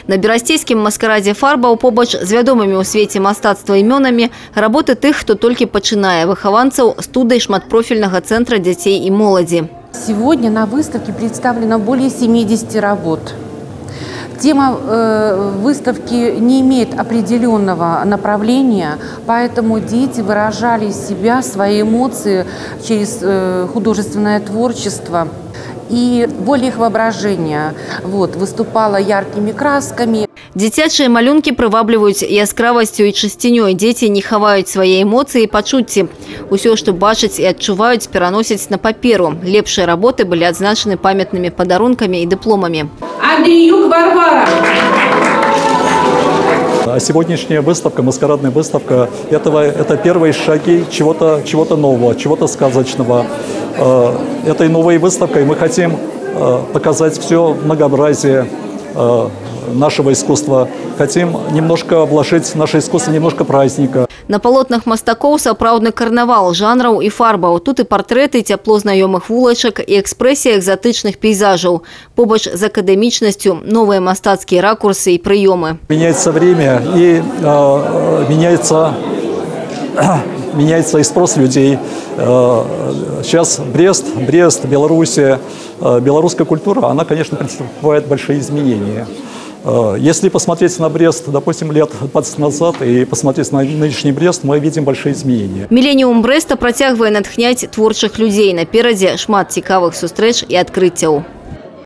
На берасцейскім маскарадзе фарбаў побач з вядомымі ў свеце мастацтва імёнамі работы тых, хто толькі пачынае, выхаванцаў студый шматпрофільнага центра дзяцей і моладзі. Сегодня на выставке представлено более 70 работ. Тема выставки не имеет определенного направления, поэтому дети выражали себя, свои эмоции через художественное творчество. И воля их воображения выступала яркими красками. Дзіцячыя малюнкі прывабліваюць яскравасцю і чысцінёй. Дзеці не хаваюць свае эмоцыі і пачуцці. Усё, што бачаць і адчуваюць, пераносяць на паперу. Лепшыя работы былі адзначаны памятнымі падарункамі і дыпломамі. Андріюк Варвара. Сегодняшняя выставка, маскарадная выставка, это первые шаги чего-то нового, чего-то сказочного. Этой новой выставкой мы хотим показать все многообразие нашего искусства. Хотим немножко вложить в наше искусство, немножко праздника. На палотнах мастакоў сапраўдны карнавал жанраў і фарбаў. Тут і партрэты цяпло знаёмых вулачак, і экспрэсія экзатычных пейзажаў. Побач з акадэмічнасцю новыя мастацкія ракурсы і прыёмы. Меняется время и меняется и спрос людей. Сейчас Брест, Белоруссия, белорусская культура, она, конечно, претерпевает большие изменения. Если посмотреть на Брест, допустим, лет 20 назад и посмотреть на нынешний Брест, мы видим большие изменения. Міленіум Брэста працягвае натхняць творчых людзей. Наперадзе шмат цікавых сустрэч і адкрыццяў.